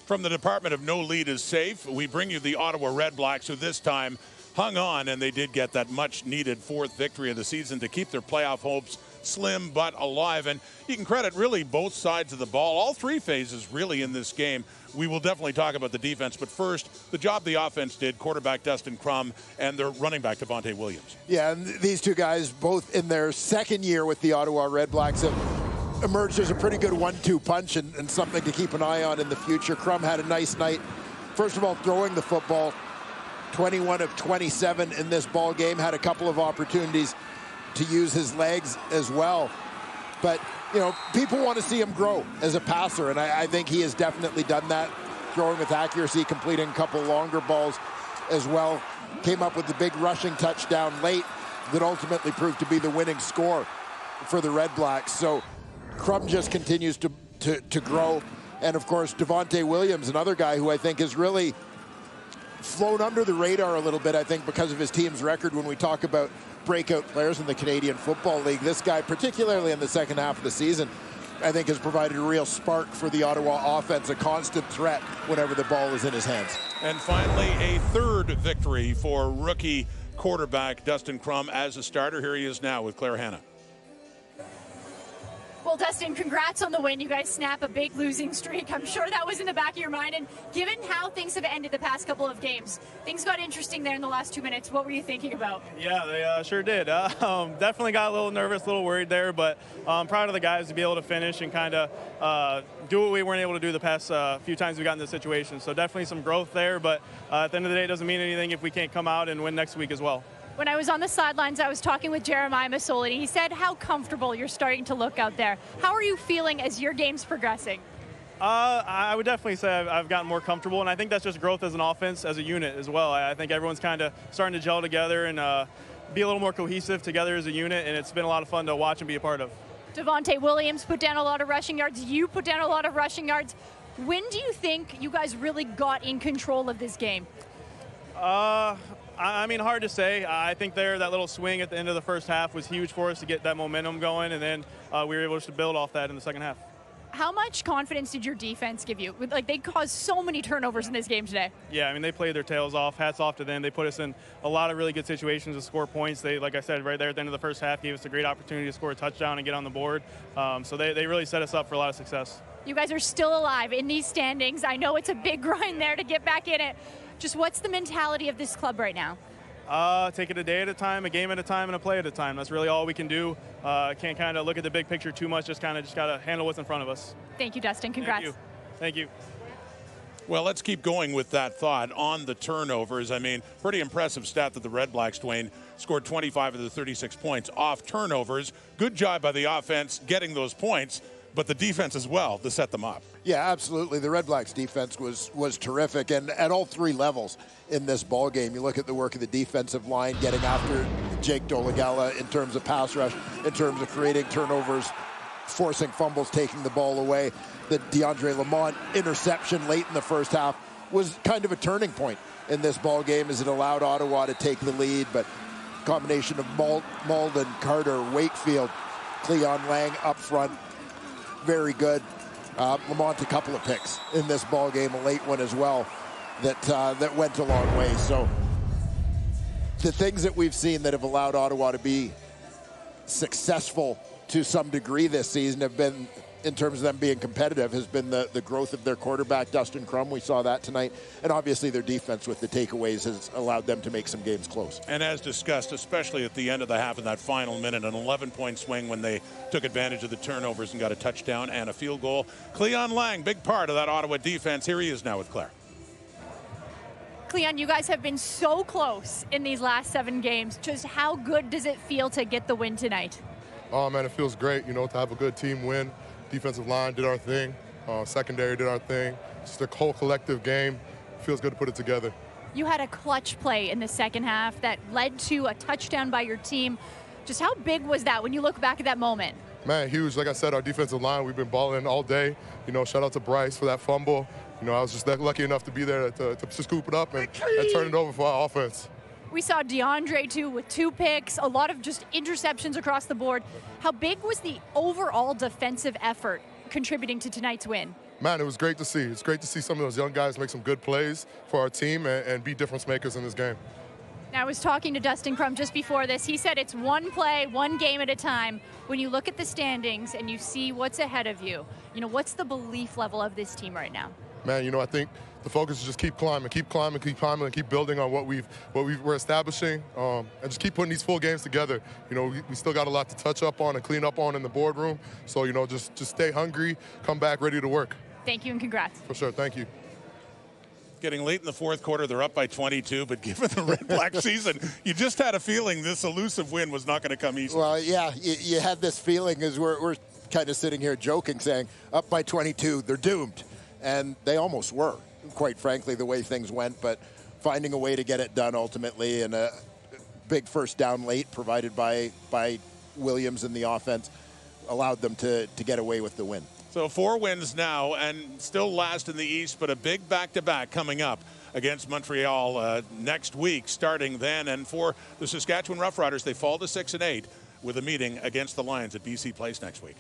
From the Department of No Lead is Safe, we bring you the Ottawa Redblacks, who this time hung on, and they did get that much-needed fourth victory of the season to keep their playoff hopes slim but alive. And you can credit really both sides of the ball, all three phases really in this game. We will definitely talk about the defense, but first, the job the offense did, quarterback Dustin Crum and their running back Devonte Williams. Yeah, and these two guys, both in their second year with the Ottawa Redblacks, have emerged as a pretty good 1-2 punch and something to keep an eye on in the future. Crum had a nice night. First of all, throwing the football, 21 of 27 in this ball game, had a couple of opportunities to use his legs as well. But, you know, people want to see him grow as a passer, and I think he has definitely done that, throwing with accuracy, completing a couple longer balls as well. Came up with the big rushing touchdown late that ultimately proved to be the winning score for the Redblacks. So Crum just continues to grow. And, of course, Devonte Williams, another guy who I think has really flown under the radar a little bit, I think, because of his team's record when we talk about breakout players in the Canadian Football League. This guy, particularly in the second half of the season, I think has provided a real spark for the Ottawa offense, a constant threat whenever the ball is in his hands. And finally, a third victory for rookie quarterback Dustin Crum as a starter. Here he is now with Claire Hanna. Well, Dustin, congrats on the win. You guys snap a big losing streak. I'm sure that was in the back of your mind. And given how things have ended the past couple of games, things got interesting there in the last 2 minutes. What were you thinking about? Yeah, they sure did. Definitely got a little nervous, a little worried there, but proud of the guys to be able to finish and kind of do what we weren't able to do the past few times we got in this situation. So definitely some growth there, but at the end of the day, it doesn't mean anything if we can't come out and win next week as well. When I was on the sidelines, I was talking with Jeremiah Masoli, and he said how comfortable you're starting to look out there. How are you feeling as your game's progressing? I would definitely say I've gotten more comfortable, and I think that's just growth as an offense, as a unit as well. I think everyone's kind of starting to gel together and be a little more cohesive together as a unit, and it's been a lot of fun to watch and be a part of. Devonte Williams put down a lot of rushing yards. You put down a lot of rushing yards. When do you think you guys really got in control of this game? I mean, hard to say. I think that little swing at the end of the first half was huge for us to get that momentum going, and then we were able to build off that in the second half. How much confidence did your defense give you? Like, they caused so many turnovers in this game today. Yeah, I mean, they played their tails off. Hats off to them. They put us in a lot of really good situations to score points. They, like I said, right there at the end of the first half, gave us a great opportunity to score a touchdown and get on the board. So they really set us up for a lot of success. You guys are still alive in these standings. I know it's a big grind there to get back in it. Just what's the mentality of this club right now? Take it a day at a time, a game at a time, and a play at a time. That's really all we can do. Can't kind of look at the big picture too much, just got to handle what's in front of us. Thank you, Dustin. Congrats. Thank you. Well, let's keep going with that thought on the turnovers. I mean, pretty impressive stat that the Redblacks, Duane, scored 25 of the 36 points off turnovers. Good job by the offense getting those points, but the defense as well to set them up. Yeah, absolutely. The Redblacks defense was terrific, and at all three levels in this ball game. You look at the work of the defensive line, getting after Jake Dolegala in terms of pass rush, in terms of creating turnovers, forcing fumbles, taking the ball away. The DeAndre Lamont interception late in the first half was kind of a turning point in this ball game as it allowed Ottawa to take the lead, but combination of Malden, Carter, Wakefield, Cleon Lang up front, very good. Lamont a couple of picks in this ball game, a late one as well, that went a long way. So the things that we've seen that have allowed Ottawa to be successful to some degree this season have been, in terms of them being competitive, has been the growth of their quarterback, Dustin Crum. We saw that tonight. And obviously their defense with the takeaways has allowed them to make some games close. And as discussed, especially at the end of the half in that final minute, an 11-point swing when they took advantage of the turnovers and got a touchdown and a field goal. Cleon Lang, big part of that Ottawa defense. Here he is now with Claire. Cleon, you guys have been so close in these last 7 games. Just how good does it feel to get the win tonight? Oh, man, it feels great, you know, to have a good team win. Defensive line did our thing. Secondary did our thing. Just a whole collective game. Feels good to put it together. You had a clutch play in the second half that led to a touchdown by your team. Just how big was that when you look back at that moment? Man, huge. Like I said, our defensive line, we've been balling all day. You know, shout out to Bryce for that fumble. You know, I was just lucky enough to be there to scoop it up and turn it over for our offense. We saw DeAndre, too, with 2 picks, a lot of just interceptions across the board. How big was the overall defensive effort contributing to tonight's win? Man, it was great to see. It's great to see some of those young guys make some good plays for our team and be difference makers in this game. Now, I was talking to Dustin Crum just before this. He said it's one play, one game at a time. When you look at the standings and you see what's ahead of you, what's the belief level of this team right now? Man, I think the focus is just keep climbing, and keep building on what we're establishing, and just keep putting these full games together. We still got a lot to touch up on and clean up on in the boardroom. So, just stay hungry, come back ready to work. Thank you and congrats. For sure, thank you. Getting late in the fourth quarter, they're up by 22, but given the Red Black season, you just had a feeling this elusive win was not going to come easy. Well, yeah, you had this feeling as we're kind of sitting here joking, saying up by 22, they're doomed. And they almost were, quite frankly, the way things went, but finding a way to get it done ultimately, and a big first down late provided by Williams in the offense allowed them to get away with the win. So 4 wins now and still last in the East, but a big back-to-back coming up against Montreal next week, starting then. And for the Saskatchewan Roughriders, they fall to 6-8 with a meeting against the Lions at BC Place next week.